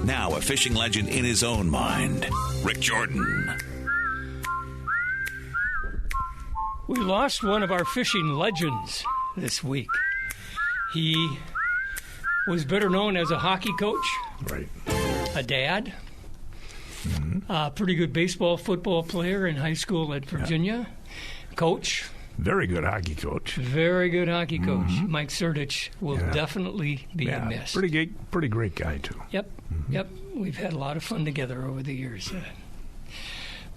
Now a fishing legend in his own mind, Rick Jordan. We lost one of our fishing legends this week. He was better known as a hockey coach, Right. a dad, a pretty good baseball, football player in high school at Virginia, coach. Very good hockey coach. Very good hockey coach. Mike Surdich will definitely be missed. Pretty great guy, too. Yep. We've had a lot of fun together over the years.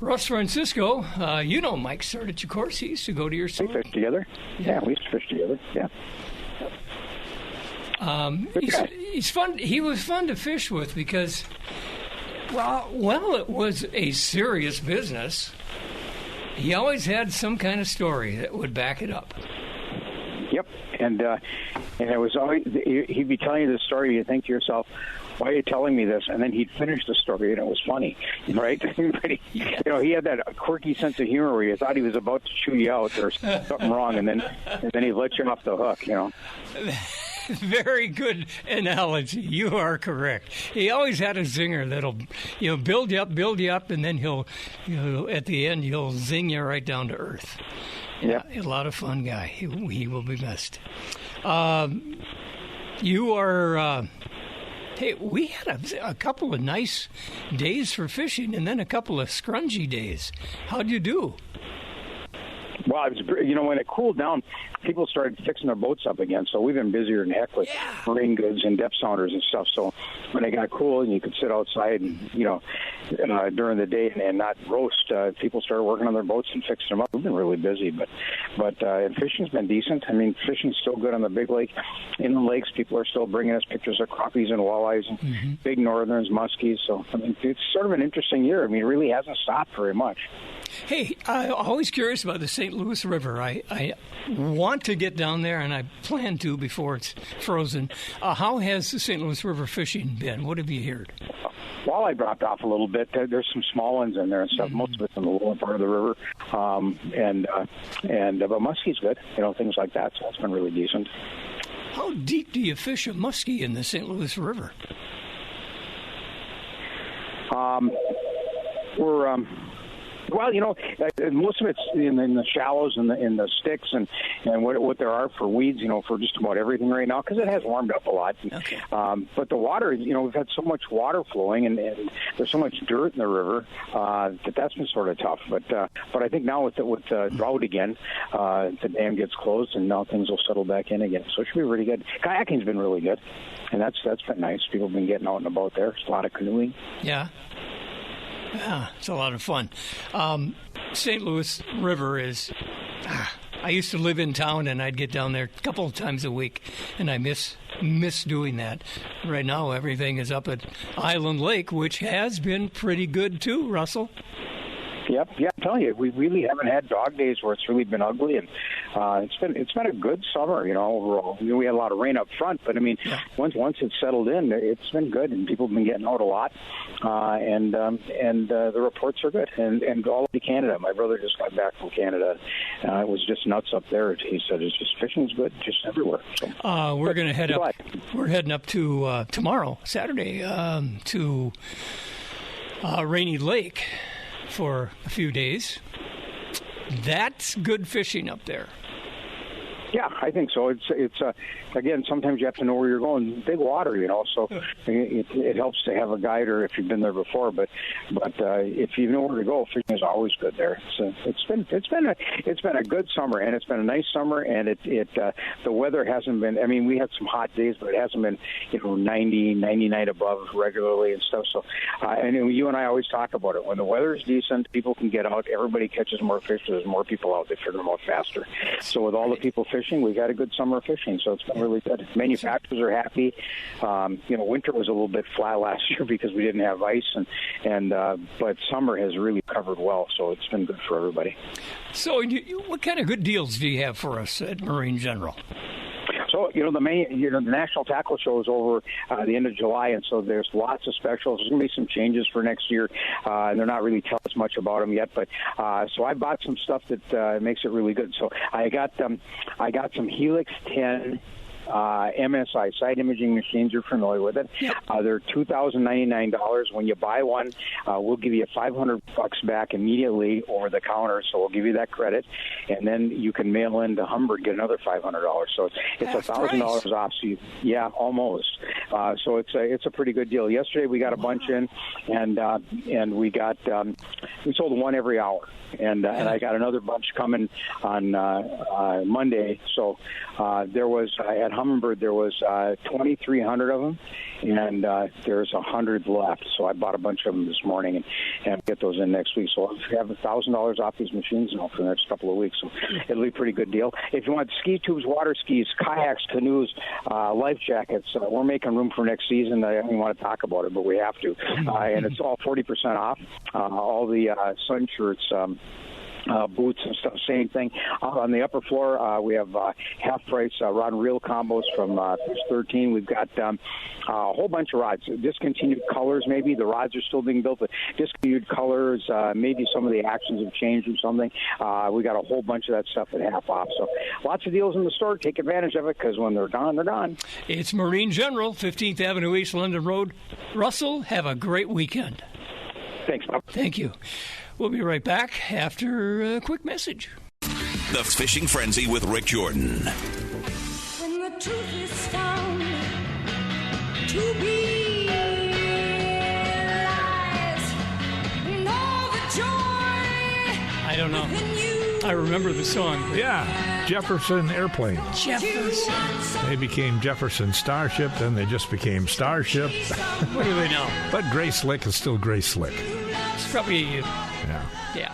Russ Francisco, you know Mike Surdich, of course. He used to go to your We school. fished together. Yeah, we used to fish together. Yeah. He's fun. He was fun to fish with because, well, it was a serious business. He always had some kind of story that would back it up. Yep. And it was always, he'd be telling you the story. You think to yourself, why are you telling me this? And then he'd finish the story, and it was funny, right? But he had that quirky sense of humor where you thought he was about to chew you out or something wrong, and then he'd let you off the hook, Very good analogy. You are correct. He always had a zinger that'll, build you up, and then he'll at the end he'll zing you right down to earth. Yep. A lot of fun guy. He will be missed. You are. Hey, we had a couple of nice days for fishing, and then a couple of scrungy days. How'd you do? Well, it was, when it cooled down, people started fixing their boats up again. So we've been busier than heck with marine goods and depth sounders and stuff. So when it got cool and you could sit outside and, during the day and not roast, people started working on their boats and fixing them up. We've been really busy, but and fishing's been decent. I mean, fishing's still good on the big lake. In the lakes, people are still bringing us pictures of crappies and walleyes and big northerns, muskies. So, I mean, it's sort of an interesting year. I mean, it really hasn't stopped very much. Hey, I'm always curious about the St. Louis River. I want to get down there, and I plan to before it's frozen. How has the St. Louis River fishing been? What have you heard? Walleye dropped off a little bit. There's some small ones in there and stuff. Most of it's in the lower part of the river, but muskie's good. Things like that. So it's been really decent. How deep do you fish a muskie in the St. Louis River? Well, most of it's in the shallows and in the sticks and what there are for weeds, for just about everything right now, because it has warmed up a lot. Okay. But the water, we've had so much water flowing and there's so much dirt in the river that's been sort of tough. But I think now with drought again, the dam gets closed and now things will settle back in again. So it should be really good. Kayaking's been really good, and that's been nice. People have been getting out and about there. There's a lot of canoeing. Yeah. Yeah, it's a lot of fun. St. Louis River is... I used to live in town, and I'd get down there a couple of times a week, and I miss doing that. Right now, everything is up at Island Lake, which has been pretty good, too, Russell. Yep, yeah, I'm telling you, we really haven't had dog days where it's really been ugly, and it's been a good summer, overall. We had a lot of rain up front, but I mean, once it's settled in, it's been good, and people have been getting out a lot, and the reports are good, and all of Canada. My brother just got back from Canada. It was just nuts up there. He said it's just fishing's good, just everywhere. So, we're going to head up. We're heading up to tomorrow, Saturday, to Rainy Lake for a few days. That's good fishing up there. Yeah, I think so. It's again, sometimes you have to know where you're going. Big water, so it helps to have a guide, or if you've been there before. But if you know where to go, fishing is always good there. So it's been a good summer, and it's been a nice summer, and the weather hasn't been. I mean, we had some hot days, but it hasn't been 90, 99 above regularly and stuff. So and you and I always talk about it. When the weather is decent, people can get out. Everybody catches more fish. There's more people out. They figure them out faster. So with all the people fishing, we got a good summer fishing, so it's been really good. Manufacturers are happy. Winter was a little bit flat last year because we didn't have ice, but summer has really covered well, so it's been good for everybody. So, what kind of good deals do you have for us at Marine General? So, the National Tackle Show is over the end of July, and so there's lots of specials. There's going to be some changes for next year, and they're not really telling us much about them yet. But so I bought some stuff that makes it really good. So I got some Helix 10 MSI sight imaging machines. You're familiar with it. Yep. They're $2,099. When you buy one, we'll give you $500 back immediately over the counter. So we'll give you that credit, and then you can mail in to Humber and get another $500. So it's $1,000 off. So yeah, almost. So it's a pretty good deal. Yesterday we got a bunch in, and we got we sold one every hour. And I got another bunch coming on Monday. So there was at Humminbird there was 2,300 of them, and there's 100 left. So I bought a bunch of them this morning and get those in next week. So I'll have $1,000 off these machines now for the next couple of weeks. So it'll be a pretty good deal. If you want ski tubes, water skis, kayaks, canoes, life jackets, we're making room for next season. I don't even want to talk about it, but we have to. And it's all 40% off. All the sun shirts. Boots and stuff, same thing. On the upper floor, we have half-price rod and reel combos from Fish 13. We've got a whole bunch of rods. Discontinued colors, maybe. The rods are still being built, but discontinued colors, maybe some of the actions have changed or something. We got a whole bunch of that stuff at half off. So lots of deals in the store. Take advantage of it, because when they're gone, they're gone. It's Marine General, 15th Avenue East, London Road. Russell, have a great weekend. Thanks, Bob. Thank you. We'll be right back after a quick message. The Fishing Frenzy with Rick Jordan. When the truth is found to be lies, and all the joy I don't know. I remember the song. Yeah, Jefferson Airplane. Jefferson. They became Jefferson Starship, then they just became Starship. What do they know? But Gray Slick is still Gray Slick. It's probably Yeah.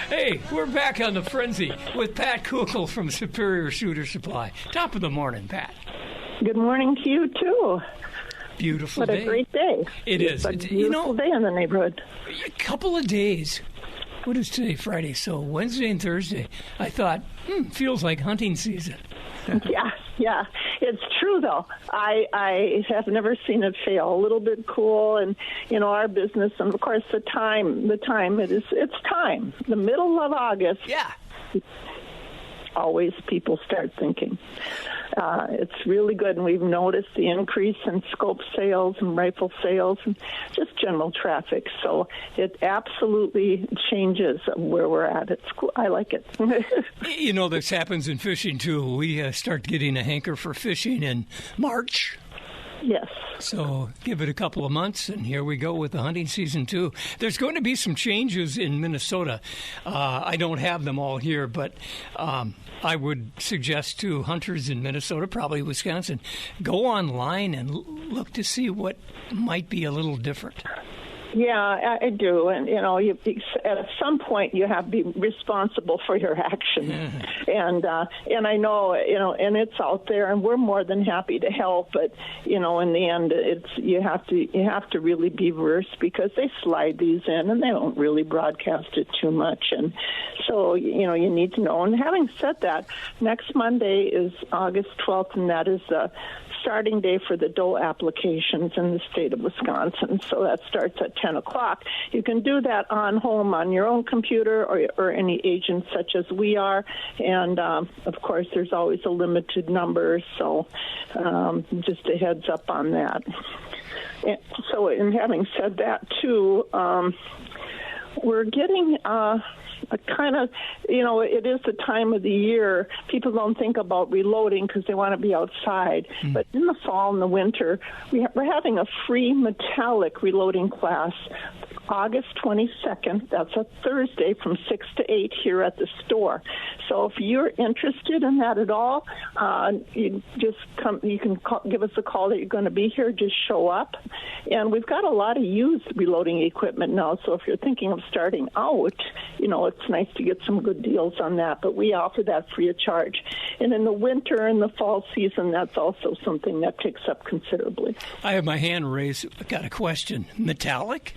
Hey, we're back on the Frenzy with Pat Kukl from Superior Shooter Supply. Top of the morning, Pat. Good morning to you, too. Beautiful What day. a great day. It is. It's a beautiful day in the neighborhood. A couple of days. What is today? Friday. So Wednesday and Thursday. I thought, feels like hunting season. Yeah. It's true, though. I have never seen it fail. A little bit cool, and, our business, and, of course, the time, it's time. The middle of August. Yeah. Always people start thinking. It's really good, and we've noticed the increase in scope sales and rifle sales and just general traffic. So it absolutely changes where we're at. It's cool. I like it. This happens in fishing, too. We start getting a hanker for fishing in March. Yes. So give it a couple of months, and here we go with the hunting season, too. There's going to be some changes in Minnesota. I don't have them all here, but I would suggest to hunters in Minnesota, probably Wisconsin, go online and look to see what might be a little different. Yeah, I do. And, at some point you have to be responsible for your actions. And I know, and it's out there, and we're more than happy to help. But, in the end, you have to really be versed, because they slide these in and they don't really broadcast it too much. And so, you need to know. And having said that, next Monday is August 12th, and that is the starting day for the doe applications in the state of Wisconsin. So that starts at 10 o'clock. You can do that on home on your own computer or any agent such as we are. And, of course, there's always a limited number. So just a heads up on that. And so in having said that, too, we're getting kind of, it is the time of the year. People don't think about reloading because they want to be outside. But in the fall and the winter, we're having a free metallic reloading class August 22nd. That's a Thursday from 6 to 8 here at the store. So if you're interested in that at all, you just come. You can give us a call that you're going to be here. Just show up. And we've got a lot of used reloading equipment now. So if you're thinking of starting out, it's nice to get some good deals on that. But we offer that free of charge. And in the winter and the fall season, that's also something that picks up considerably. I have my hand raised. I've got a question. Metallic?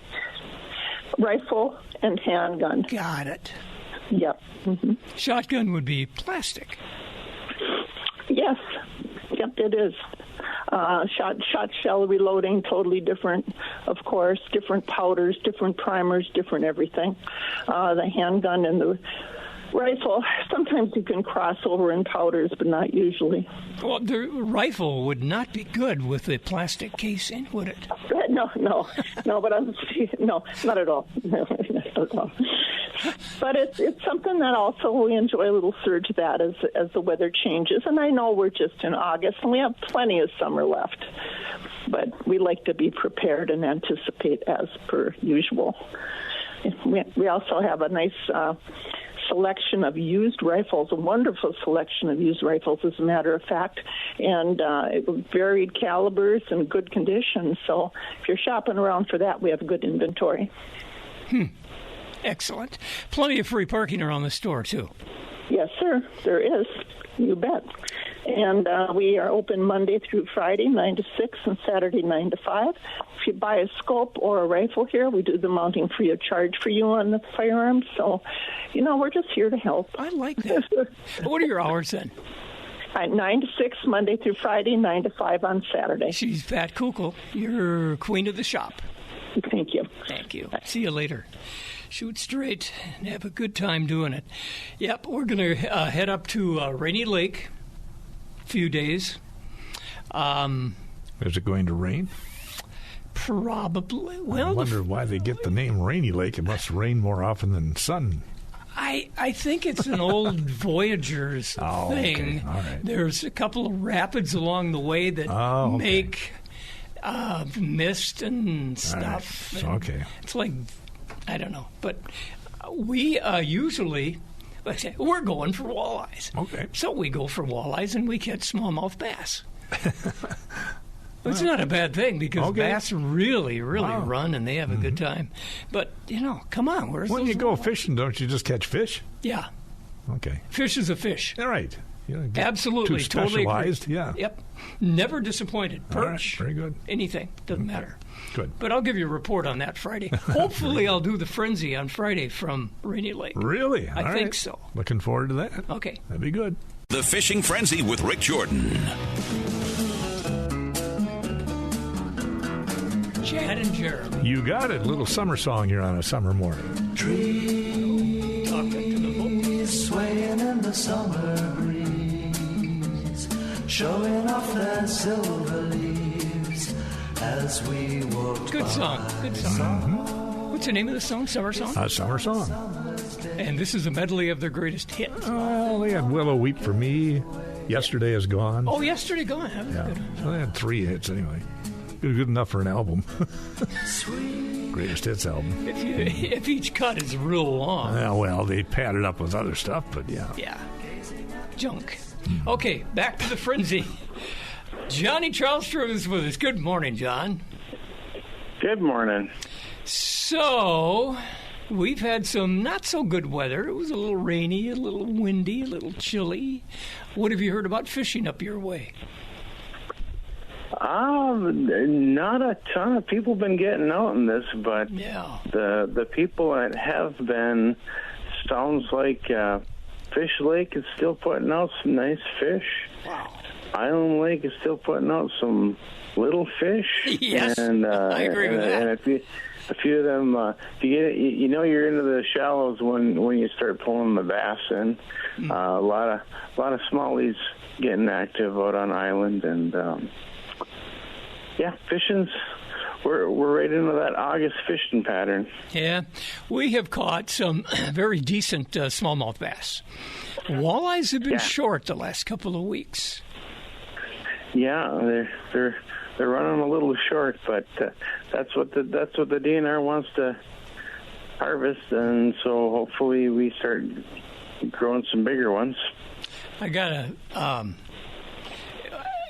Rifle and handgun. Got it. Yep. Mm-hmm. Shotgun would be plastic. Yes. Yep, it is. Shot shell reloading, totally different, of course. Different powders, different primers, different everything. The handgun and Rifle, sometimes you can cross over in powders, but not usually. Well, the rifle would not be good with the plastic casing, would it? No, but no, not at all. No, not at all. But it's something that also we enjoy a little surge of that as the weather changes. And I know we're just in August and we have plenty of summer left, but we like to be prepared and anticipate as per usual. We also have a nice selection of used rifles, a wonderful selection of used rifles, as a matter of fact, and varied calibers and good condition. So if you're shopping around for that, we have a good inventory. Excellent. Plenty of free parking around the store, too. Yes, sir. There is. You bet. And we are open Monday through Friday, 9 to 6, and Saturday, 9 to 5. If you buy a scope or a rifle here, we do the mounting free of charge for you on the firearms. So, we're just here to help. I like that. What are your hours then? 9 to 6, Monday through Friday, 9 to 5 on Saturday. She's Pat Kukl. You're queen of the shop. Thank you. Thank you. See you later. Shoot straight and have a good time doing it. Yep, we're going to head up to Rainy Lake. Few days. Is it going to rain? Probably. Well, I wonder why they get the name Rainy Lake. It must rain more often than sun. I think it's an old Voyagers thing. Okay. All right. There's a couple of rapids along the way that make mist and stuff. Right. Okay. It's like, I don't know. But we usually... we're going for walleyes. Okay. So we go for walleyes and we catch smallmouth bass. It's not a bad thing because bass really run and they have a good time. But, come on. When you go fishing, don't you just catch fish? Yeah. Okay. Fish is a fish. All right. Absolutely. Too Totally specialized. agree. Yeah. Yep. Never disappointed. Perch. All right. Very good. Anything. Doesn't matter. Good. But I'll give you a report on that Friday. Hopefully I'll do the frenzy on Friday from Rainy Lake. Really? I think so. Looking forward to that. Okay. That'd be good. The Fishing Frenzy with Rick Jordan. Chad and Jeremy. You got it. Little summer song here on a summer morning. Trees Talking to the vocals. swaying in the summer breeze, showing off their silver leaves as we walked Good song. Good song. What's the name of the song? Summer Song? A summer song. And this is a medley of their greatest hits. Well, they had Willow Weep for Me. Yesterday Is Gone. Oh, Yesterday Gone. That was Yeah. good. So they had 3 hits anyway. Good enough for an album. Greatest hits album. If each cut is real long. Well, they pad it up with other stuff, but yeah. Yeah. Junk. Okay, back to the frenzy. Johnny Charlstrom is with us. Good morning, John. Good morning. So, we've had some not so good weather. It was a little rainy, a little windy, a little chilly. What have you heard about fishing up your way? Not a ton of people been getting out in this, but Yeah. the people that have been, sounds like Fish Lake is still putting out some nice fish. Wow. Island Lake is still putting out some little fish. Yes, and, I agree with that. And a few of them, if you get, you're into the shallows when you start pulling the bass in. A lot of smallies getting active out on Island, and fishing's. We're right into that August fishing pattern. Yeah, we have caught some very decent smallmouth bass. Walleyes have been short the last couple of weeks. Yeah, they're running a little short, but that's what the DNR wants to harvest, and so hopefully we start growing some bigger ones. I gotta.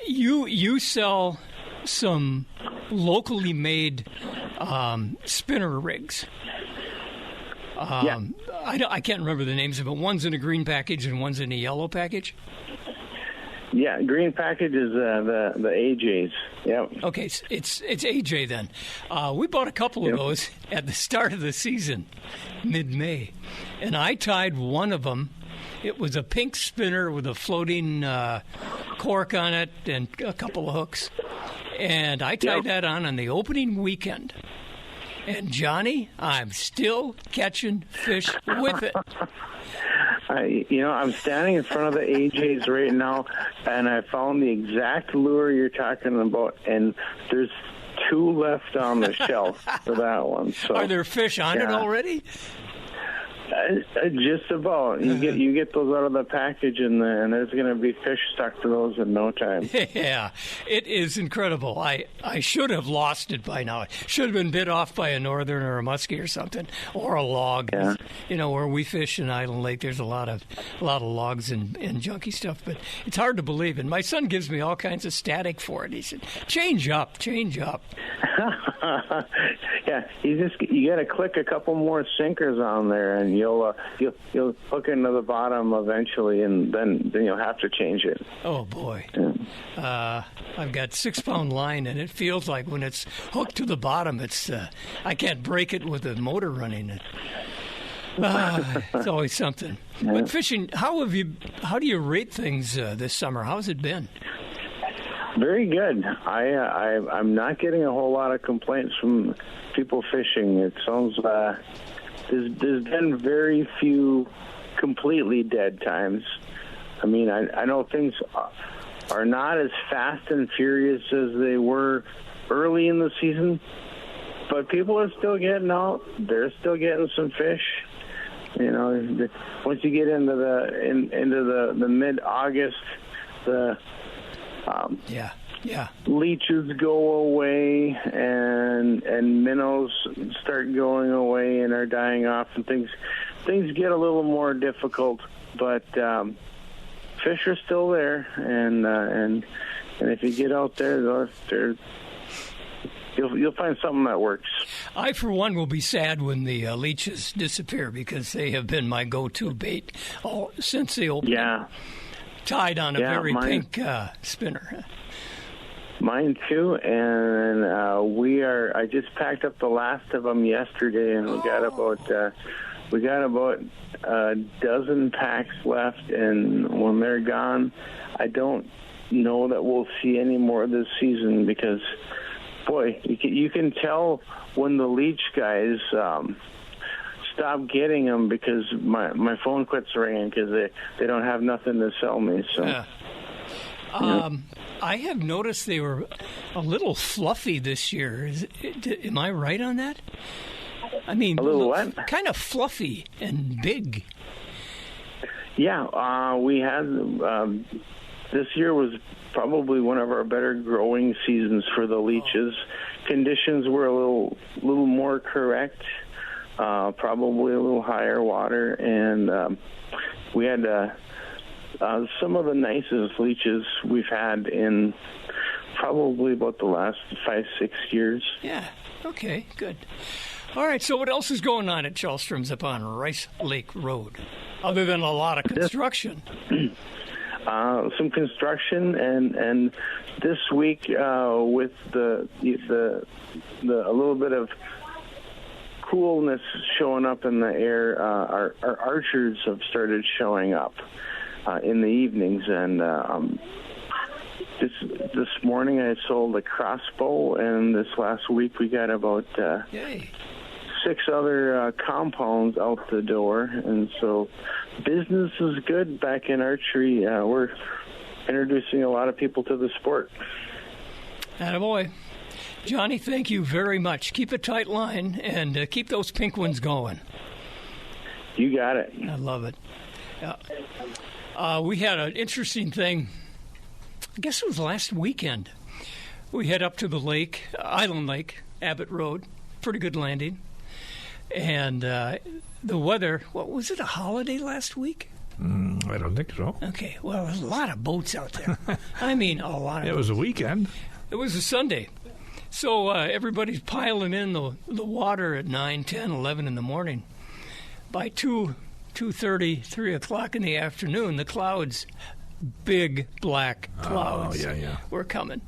You sell some locally made spinner rigs. I can't remember the names of it. One's in a green package and one's in a yellow package. Yeah, green package is the AJs. Yep. Okay, it's AJ then. We bought a couple of those at the start of the season, mid-May, and I tied one of them. It was a pink spinner with a floating cork on it and a couple of hooks, and I tied that on the opening weekend. And Johnny, I'm still catching fish with it. I'm standing in front of the AJs right now, and I found the exact lure you're talking about, and there's 2 left on the shelf for that one. So, are there fish on it already? Just about. You get those out of the package, and there's going to be fish stuck to those in no time. Yeah, it is incredible. I should have lost it by now. It should have been bit off by a northern or a muskie or something, or a log. Yeah. Where we fish in Island Lake, there's a lot of logs and junky stuff. But it's hard to believe. And my son gives me all kinds of static for it. He said, "Change up." Yeah, you got to click a couple more sinkers on there, and you'll hook into the bottom eventually, and then you'll have to change it. Oh boy, yeah. I've got 6-pound line, and it feels like when it's hooked to the bottom, it's I can't break it with the motor running. It's always something. Yeah. But fishing, how do you rate things this summer? How's it been? Very good. I'm not getting a whole lot of complaints from people fishing. It sounds there's been very few completely dead times. I mean, I know things are not as fast and furious as they were early in the season, but people are still getting out. They're still getting some fish. Once you get into the mid-August, leeches go away and minnows start going away and are dying off, and things get a little more difficult, but fish are still there, and if you get out there, you'll find something that works. I, for one, will be sad when the leeches disappear, because they have been my go-to bait since the opening. Yeah. Tied on a very pink spinner. Mine too, and I just packed up the last of them yesterday, and we got about a dozen packs left, and when they're gone, I don't know that we'll see any more this season, because, boy, you can tell when the leech guys stop getting them, because my phone quits ringing because they don't have nothing to sell me. So, I have noticed they were a little fluffy this year. Am I right on that? I mean, a little what? Kind of fluffy and big. Yeah, we had this year was probably one of our better growing seasons for the leeches. Conditions were a little more correct. Probably a little higher water, and we had some of the nicest leeches we've had in probably about the last 5-6 years. Yeah, okay, good. All right, so what else is going on at Charlestrom's up on Rice Lake Road, other than a lot of construction? Some construction, and this week with the a little bit of coolness showing up in the air, our archers have started showing up in the evenings, and this morning I sold a crossbow, and this last week we got about 6 other compounds out the door, and so business is good back in archery. We're introducing a lot of people to the sport. Attaboy. Johnny, thank you very much. Keep a tight line, and keep those pink ones going. You got it. I love it. We had an interesting thing. I guess it was last weekend. We head up to the lake, Island Lake, Abbott Road. Pretty good landing. And the weather, what was it, a holiday last week? I don't think so. Okay, well, there's a lot of boats out there. I mean, a lot of It was a weekend. It was a Sunday. So everybody's piling in the water at 9, 10, 11 in the morning. By 2:30, 3 o'clock in the afternoon, the clouds, big black clouds, were coming.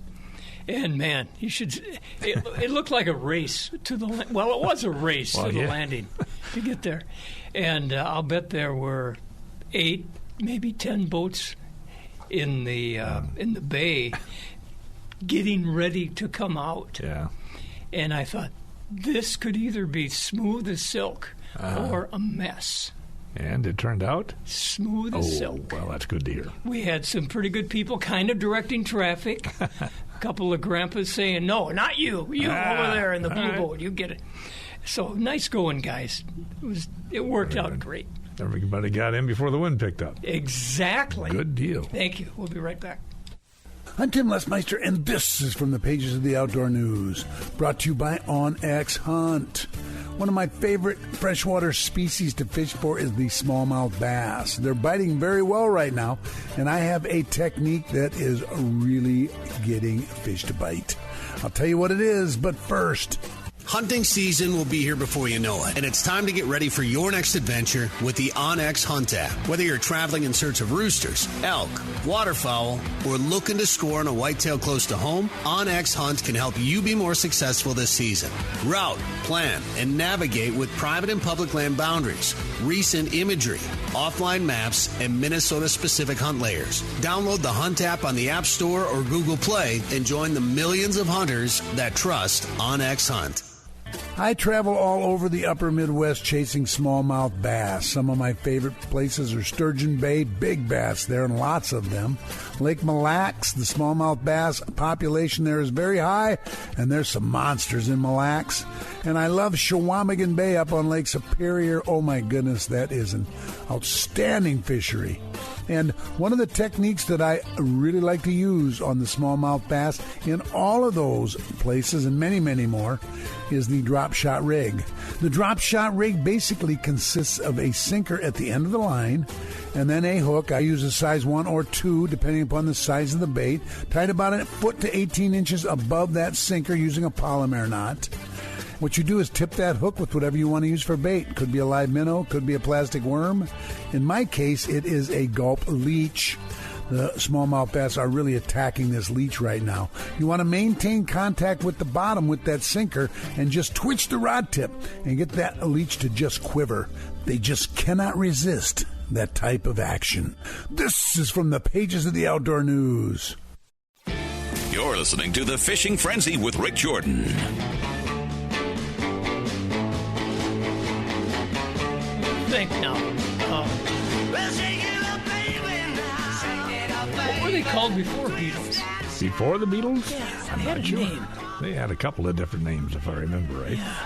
And, man, you should. It looked like a race to the. Well, it was a race to the landing to get there, and I'll bet there were 8, maybe 10 boats in the bay, getting ready to come out. Yeah. And I thought, this could either be smooth as silk or a mess. And it turned out? Smooth as silk. Well, that's good to hear. We had some pretty good people kind of directing traffic. A couple of grandpas saying, no, not you. You over there in the blue boat. You get it. So nice going, guys. It worked out great. Everybody got in before the wind picked up. Exactly. Good deal. Thank you. We'll be right back. I'm Tim Lesmeister, and this is from the pages of the Outdoor News, brought to you by OnX Hunt. One of my favorite freshwater species to fish for is the smallmouth bass. They're biting very well right now, and I have a technique that is really getting fish to bite. I'll tell you what it is, but first... Hunting season will be here before you know it, and it's time to get ready for your next adventure with the OnX Hunt app. Whether you're traveling in search of roosters, elk, waterfowl, or looking to score on a whitetail close to home, OnX Hunt can help you be more successful this season. Route, plan, and navigate with private and public land boundaries, recent imagery, offline maps, and Minnesota-specific hunt layers. Download the Hunt app on the App Store or Google Play and join the millions of hunters that trust OnX Hunt. I travel all over the upper Midwest chasing smallmouth bass. Some of my favorite places are Sturgeon Bay, big bass there, and lots of them. Lake Mille Lacs, the smallmouth bass population there is very high, and there's some monsters in Mille Lacs. And I love Chequamegon Bay up on Lake Superior. Oh my goodness, that is an outstanding fishery. And one of the techniques that I really like to use on the smallmouth bass in all of those places and many, many more is the drop shot rig. The drop shot rig basically consists of a sinker at the end of the line and then a hook. I use a size 1 or 2 depending upon the size of the bait, tied about a foot to 18 inches above that sinker using a polymer knot. What you do is tip that hook with whatever you want to use for bait. Could be a live minnow, could be a plastic worm. In my case, it is a gulp leech. The smallmouth bass are really attacking this leech right now. You want to maintain contact with the bottom with that sinker and just twitch the rod tip and get that leech to just quiver. They just cannot resist that type of action. This is from the pages of the Outdoor News. You're listening to The Fishing Frenzy with Rick Jordan. Think now. What were they called before Beatles? Before the Beatles? Yeah, I'm they had not a sure. name. They had a couple of different names, if I remember right. Yeah.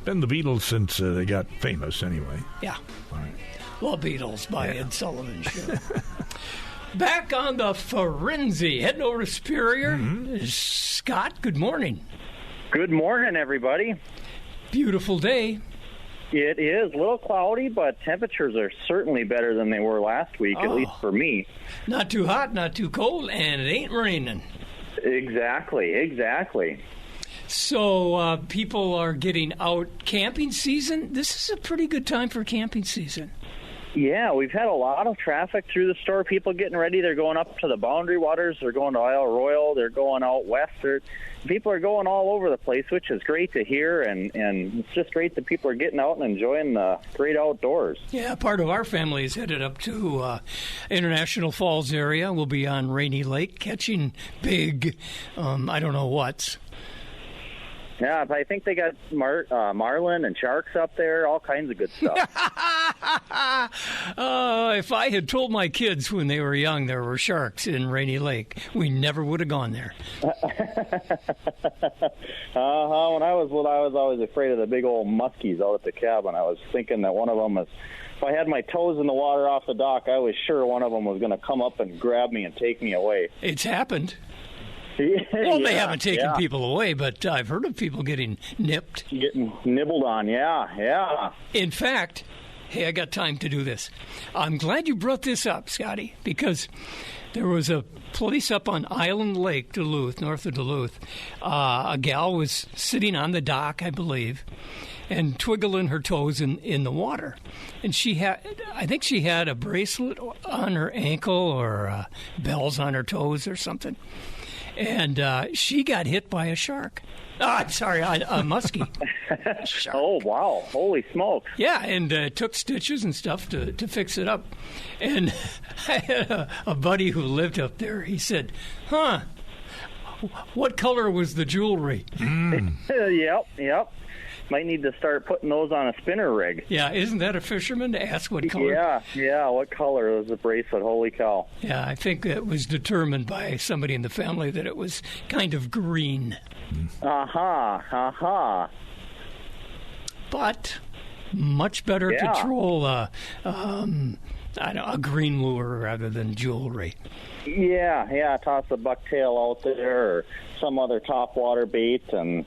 Been the Beatles since they got famous, anyway. Yeah. All right. Well, Beatles by Ed Sullivan Show. Back on the Frenzy, heading over to Superior. Scott, good morning. Good morning, everybody. Beautiful day. It is a little cloudy, but temperatures are certainly better than they were last week, at least for me. Not too hot, not too cold, and it ain't raining. Exactly. So people are getting out camping season. This is a pretty good time for camping season. Yeah, we've had a lot of traffic through the store. People getting ready. They're going up to the Boundary Waters. They're going to Isle Royale. They're going out west. People are going all over the place, which is great to hear. And it's just great that people are getting out and enjoying the great outdoors. Yeah, part of our family is headed up to International Falls area. We'll be on Rainy Lake catching big, I don't know what. Yeah, I think they got marlin and sharks up there, all kinds of good stuff. If I had told my kids when they were young there were sharks in Rainy Lake, we never would have gone there. When I was little, I was always afraid of the big old muskies out at the cabin. I was thinking that one of them was, if I had my toes in the water off the dock, I was sure one of them was going to come up and grab me and take me away. It's happened. Well, they haven't taken people away, but I've heard of people getting nipped. Getting nibbled on, yeah. In fact, hey, I got time to do this. I'm glad you brought this up, Scotty, because there was a place up on Island Lake, Duluth, north of Duluth. A gal was sitting on the dock, I believe, and twiggling her toes in the water. And I think she had a bracelet on her ankle or bells on her toes or something. And she got hit by a shark. I'm sorry, a muskie. Shark. Oh, wow. Holy smokes. Yeah, and took stitches and stuff to fix it up. And I had a buddy who lived up there. He said, What color was the jewelry? Yep. Might need to start putting those on a spinner rig. Yeah, isn't that a fisherman to ask what color? Yeah. What color was the bracelet? Holy cow. Yeah, I think it was determined by somebody in the family that it was kind of green. But much better to troll a green lure rather than jewelry. Yeah. Toss a bucktail out there or some other topwater bait and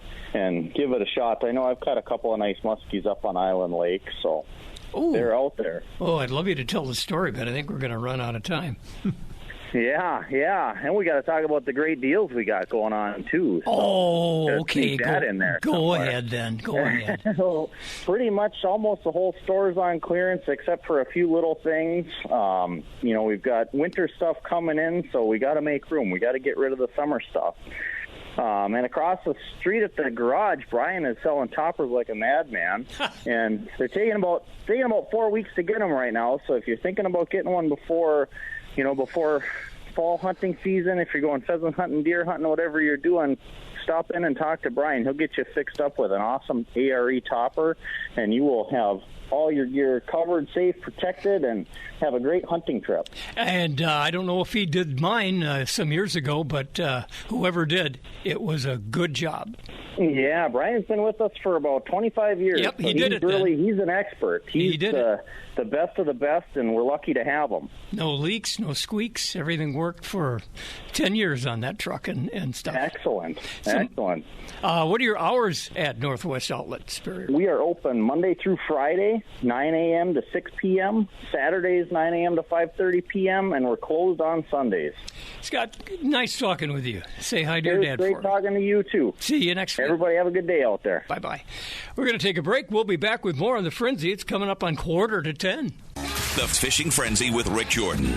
give it a shot. I know I've caught a couple of nice muskies up on Island Lake, so they're out there. Oh, I'd love you to tell the story, but I think we're going to run out of time. Yeah. And we got to talk about the great deals we got going on, too. So okay. Keep that in there. Go ahead, then. Go ahead. Pretty much almost the whole store's on clearance except for a few little things. We've got winter stuff coming in, so we got to make room. We got to get rid of the summer stuff. And across the street at the garage, Brian is selling toppers like a madman, and they're taking about 4 weeks to get them right now. So if you're thinking about getting one before fall hunting season, if you're going pheasant hunting, deer hunting, whatever you're doing, stop in and talk to Brian. He'll get you fixed up with an awesome ARE topper, and you will have all your gear covered, safe, protected, and have a great hunting trip. And I don't know if he did mine some years ago, but whoever did, it was a good job. Yeah, Brian's been with us for about 25 years. Yep, so he did it. He's an expert. He did the best of the best, and we're lucky to have him. No leaks, no squeaks. Everything worked for 10 years on that truck and stuff. Excellent. What are your hours at Northwest Outlet Superior? We are open Monday through Friday, 9 a.m. to 6 p.m., Saturdays 9 a.m. to 5:30 p.m., and we're closed on Sundays. Scott, nice talking with you. Say hi to your dad for me. Great talking to you, too. See you next week. Everybody have a good day out there. Bye-bye. We're going to take a break. We'll be back with more on The Frenzy. It's coming up on 9:45. The Fishing Frenzy with Rick Jordan.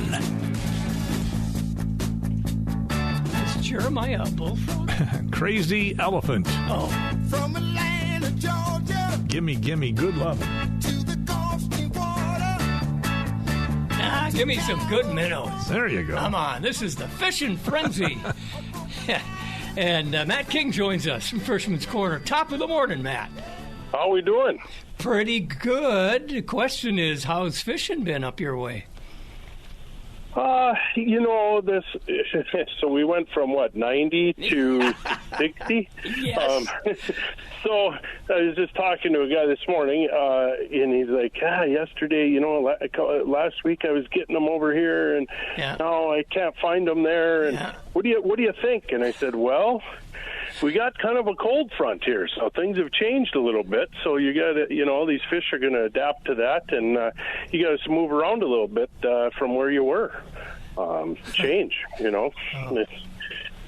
It's Jeremiah Bullfrog. Crazy Elephant. Oh. From Atlanta, Georgia. Gimme, good love. To the Gulf water. Give me some good minnows. There you go. Come on. This is the Fishing Frenzy. And Matt King joins us from Fisherman's Corner. Top of the morning, Matt. How we doing? Pretty good. The question is, how's fishing been up your way? This. So we went from 90 to 60. Yes. So I was just talking to a guy this morning, and he's like, yesterday, last week I was getting them over here, and now I can't find them there. And what do you think? And I said, well, we got kind of a cold front here, so things have changed a little bit. So you got to, these fish are going to adapt to that, and you got to move around a little bit from where you were. Change,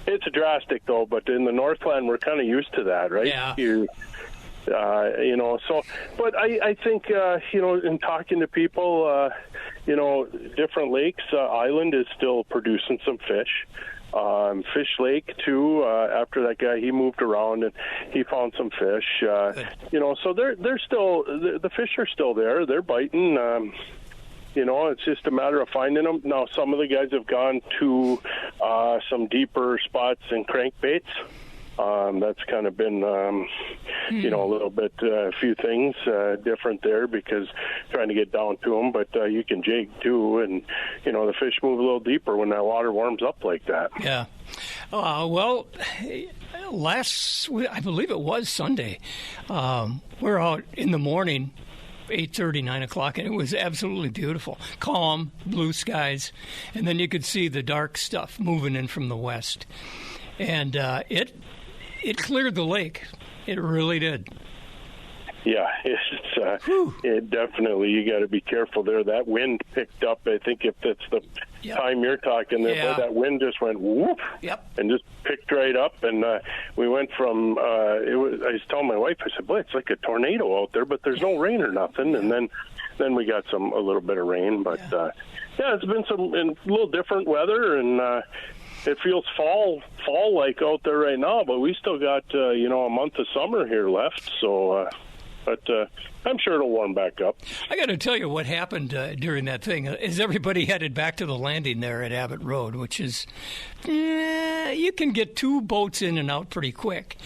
It's drastic though, but in the Northland we're kind of used to that, right? Yeah. But I think, in talking to people, different lakes, Island is still producing some fish. Fish Lake too. After that guy, he moved around and he found some fish. So they're still the fish are still there. They're biting. It's just a matter of finding them. Now, some of the guys have gone to some deeper spots and crankbaits. That's kind of been, a little bit, a few things different there because trying to get down to them. But you can jig too, and the fish move a little deeper when that water warms up like that. Yeah. I believe it was Sunday. We're out in the morning. 8:30, 9 o'clock, and it was absolutely beautiful. Calm, blue skies, and then you could see the dark stuff moving in from the west. And it cleared the lake. It really did. Yeah, it definitely, you got to be careful there. That wind picked up. I think if that's the time you're talking there, that wind just went whoop and just picked right up. And we went from, I was telling my wife, I said, boy, it's like a tornado out there, but there's no rain or nothing. And then we got a little bit of rain. But, it's been a little different weather, and it feels fall-like out there right now, but we still got, a month of summer here left, so... but I'm sure it'll warm back up. I got to tell you what happened during that thing is everybody headed back to the landing there at Abbott Road, which is you can get 2 boats in and out pretty quick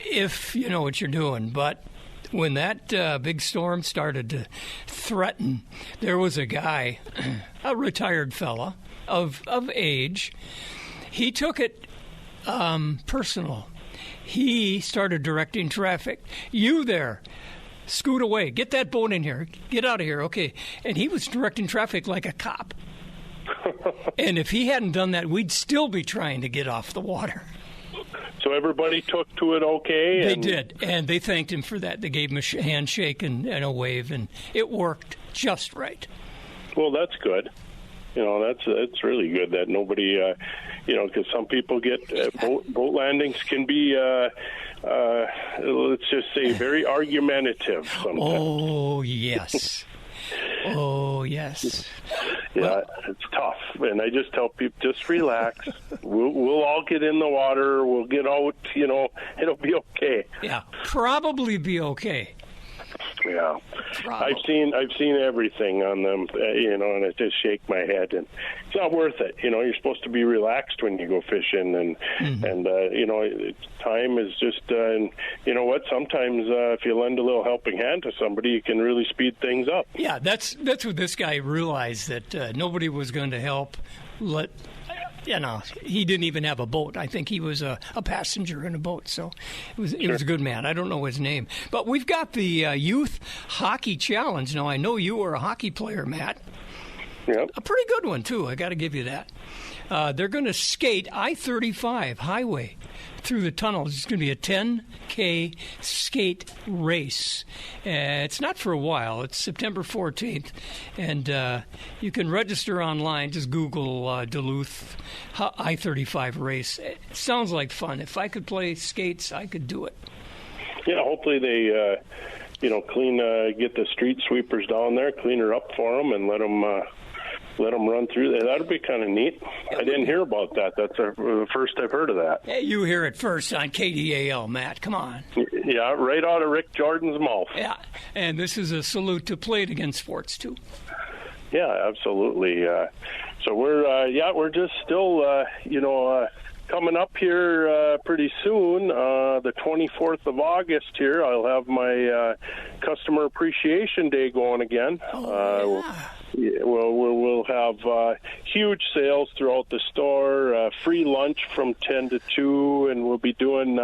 if you know what you're doing. But when that big storm started to threaten, there was a guy, a retired fella of age. He took it personal. He started directing traffic. You there, scoot away. Get that boat in here. Get out of here. Okay. And he was directing traffic like a cop. And if he hadn't done that, we'd still be trying to get off the water. So everybody took to it okay? They did, and they thanked him for that. They gave him a handshake and a wave, and it worked just right. Well, that's good. You know, that's really good that nobody, because some people get boat landings can be, let's just say, very argumentative sometimes. Oh, yes. Oh, yes. Yeah, well, it's tough. And I just tell people, just relax. We'll all get in the water. We'll get out, it'll be okay. Yeah, probably be okay. Yeah, I've seen everything on them, and I just shake my head, and it's not worth it. You're supposed to be relaxed when you go fishing, and time is just, and you know what? Sometimes if you lend a little helping hand to somebody, you can really speed things up. Yeah, that's what this guy realized, that nobody was going to help. He didn't even have a boat. I think he was a passenger in a boat, so it was a good man. I don't know his name. But we've got the Youth Hockey Challenge. Now, I know you were a hockey player, Matt. Yep. A pretty good one, too. I got to give you that. They're going to skate I-35 highway through the tunnels. It's going to be a 10K skate race. It's not for a while. It's September 14th. And you can register online. Just Google Duluth I-35 race. It sounds like fun. If I could play skates, I could do it. Yeah, hopefully they, clean, get the street sweepers down there, clean her up for them, and let them run through there. That'd be kind of neat. I didn't hear about that. That's the first I've heard of that. Hey, you hear it first on KDAL, Matt. Come on. Yeah, right out of Rick Jordan's mouth. Yeah, and this is a salute to Play It Again Sports, too. Yeah, absolutely. So we're just still, coming up here pretty soon, the 24th of August here, I'll have my Customer Appreciation Day going again. We'll have huge sales throughout the store, free lunch from 10 to 2, and we'll be doing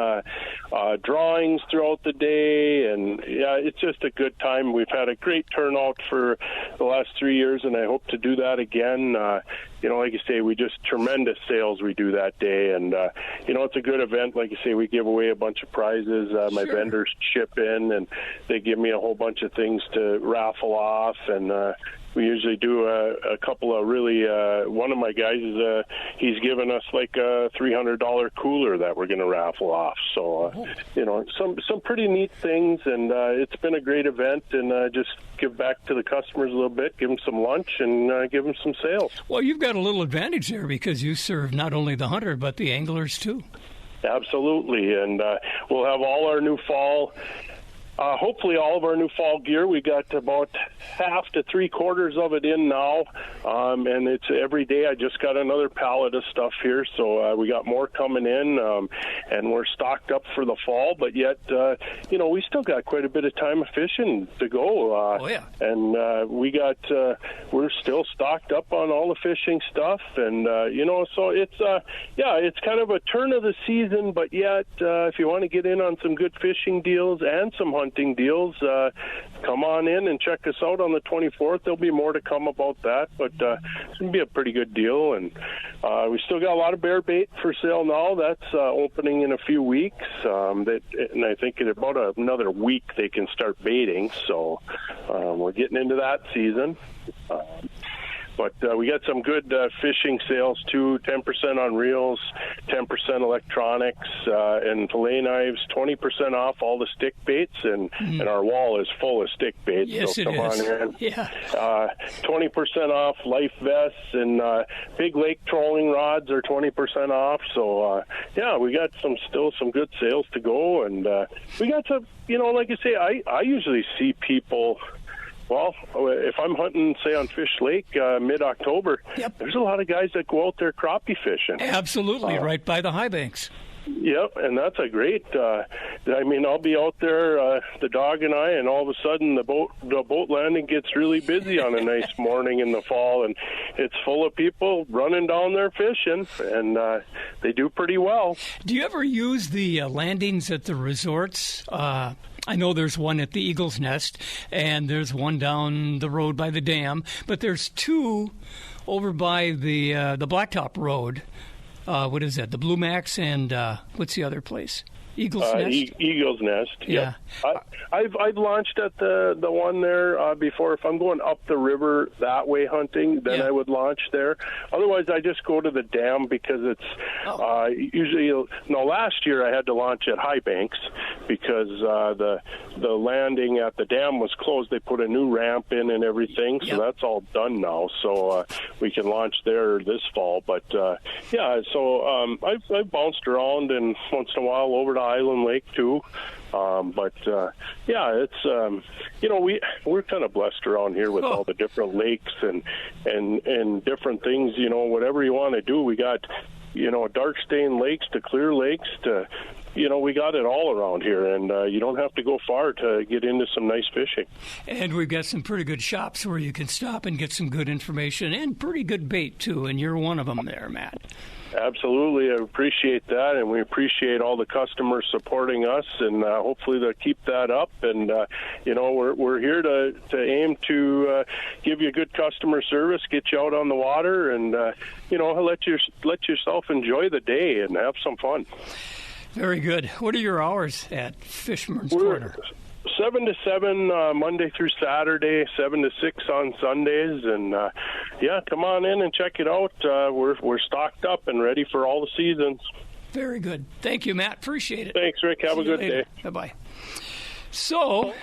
drawings throughout the day. And, yeah, it's just a good time. We've had a great turnout for the last 3 years, and I hope to do that again. Like you say, we just tremendous sales we do that day. And, it's a good event. Like you say, we give away a bunch of prizes. My vendors chip in, and they give me a whole bunch of things to raffle off. And we usually do a couple of really, one of my guys, he's given us like a $300 cooler that we're going to raffle off. So, some pretty neat things. And it's been a great event. And just give back to the customers a little bit, give them some lunch, and give them some sales. Well, you've got a little advantage there because you serve not only the hunter but the anglers too. Absolutely, and we'll have all our new fall, hopefully all of our new fall gear. We got about half to 3/4 of it in now, and it's every day. I just got another pallet of stuff here, so we got more coming in, and we're stocked up for the fall. But yet, we still got quite a bit of time of fishing to go. And we're still stocked up on all the fishing stuff, and so it's kind of a turn of the season. But yet, if you want to get in on some good fishing deals and some hunting deals, come on in and check us out on the 24th. There'll be more to come about that, but it's going to be a pretty good deal. And we still got a lot of bear bait for sale now. That's opening in a few weeks. And I think in about another week they can start baiting. So we're getting into that season. But we got some good fishing sales too. 10% on reels, 10% electronics, and fillet knives. 20% off all the stick baits, and our wall is full of stick baits. Yes, so it come is. on in. Yeah. 20% off life vests, and big lake trolling rods are 20% off. So yeah, we got still some good sales to go, and we got some. Like I say, I usually see people. Well, if I'm hunting, say, on Fish Lake mid-October, there's a lot of guys that go out there crappie fishing. Absolutely, right by the high banks. Yep, and that's a great. I'll be out there, the dog and I, and all of a sudden the boat landing gets really busy on a nice morning in the fall, and it's full of people running down there fishing, and they do pretty well. Do you ever use the landings at the resorts? I know there's one at the Eagle's Nest, and there's one down the road by the dam, but there's two over by the Blacktop Road. What is that? The Blue Max and what's the other place? Eagle's Nest? Eagle's Nest, yeah. I've launched at the one there before. If I'm going up the river that way hunting, then I would launch there. Otherwise, I just go to the dam because it's usually. Last year I had to launch at High Banks because the landing at the dam was closed. They put a new ramp in and everything, so that's all done now. So we can launch there this fall. But I've bounced around, and once in a while over to Island Lake too. It's we're kind of blessed around here with all the different lakes and different things. Whatever you want to do, we got dark stained lakes to clear lakes to. We got it all around here, and you don't have to go far to get into some nice fishing. And we've got some pretty good shops where you can stop and get some good information and pretty good bait too. And you're one of them there, Matt. Absolutely. I appreciate that, and we appreciate all the customers supporting us, and hopefully they'll keep that up. And, we're here to aim to give you good customer service, get you out on the water, and, let yourself enjoy the day and have some fun. Very good. What are your hours at Fisherman's Corner? 7 to 7 Monday through Saturday, 7 to 6 on Sundays, and come on in and check it out. We're stocked up and ready for all the seasons. Very good. Thank you, Matt. Appreciate it. Thanks, Rick. Have a good day. Bye-bye. So,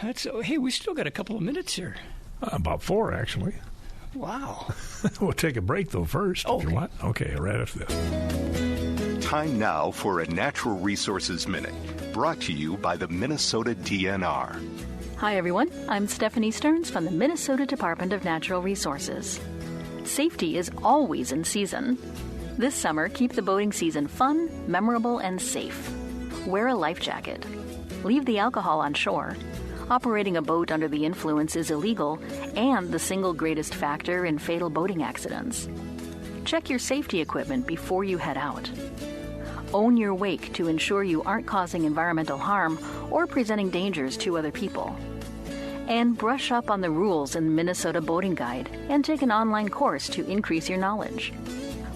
we still got a couple of minutes here. About 4, actually. Wow. We'll take a break, though, first, if you want. Okay, right after this. Time now for a Natural Resources Minute, brought to you by the Minnesota DNR. Hi, everyone. I'm Stephanie Stearns from the Minnesota Department of Natural Resources. Safety is always in season. This summer, keep the boating season fun, memorable, and safe. Wear a life jacket. Leave the alcohol on shore. Operating a boat under the influence is illegal and the single greatest factor in fatal boating accidents. Check your safety equipment before you head out. Own your wake to ensure you aren't causing environmental harm or presenting dangers to other people. And brush up on the rules in the Minnesota Boating Guide and take an online course to increase your knowledge.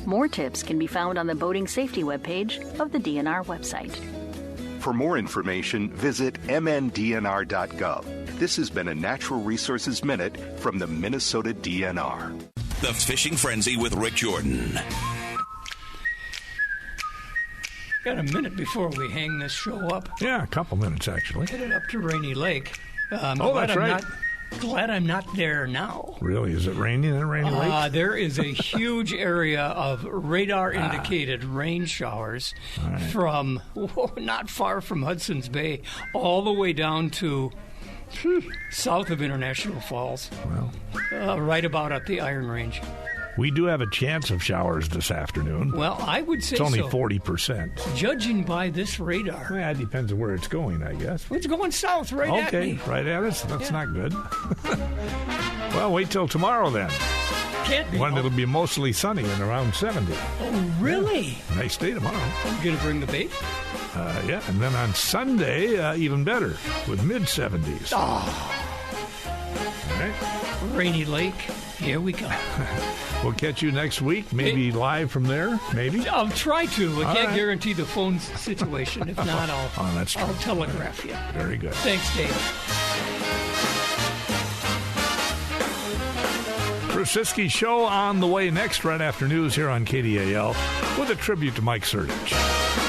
More tips can be found on the boating safety webpage of the DNR website. For more information, visit mndnr.gov. This has been a Natural Resources Minute from the Minnesota DNR. The Fishing Frenzy with Rick Jordan. Got a minute before we hang this show up. Yeah, a couple minutes, actually. Headed up to Rainy Lake. That's right. Glad I'm not there now. Really? Is it raining in Rainy Lake? There is a huge area of radar-indicated rain showers from not far from Hudson's Bay all the way down to south of International Falls. Well, right about at the Iron Range. We do have a chance of showers this afternoon. Well, I would say it's only so. 40%. Judging by this radar. Yeah, it depends on where it's going, I guess. It's going south at me. Okay, right at us. That's not good. Well, wait till tomorrow then. Can't be. When it'll be mostly sunny and around 70. Oh, really? Yeah. Nice day tomorrow. I'm going to bring the bait? Yeah, and then on Sunday, even better, with mid-70s. Oh. All right. Rainy Lake. Here we go. We'll catch you next week, maybe live from there, maybe? I'll try to. I can't guarantee the phone situation. If not, I'll telegraph you. Very good. Thanks, Dave. Brzezinski Show on the way next, right after news here on KDAL, with a tribute to Mike Surdich.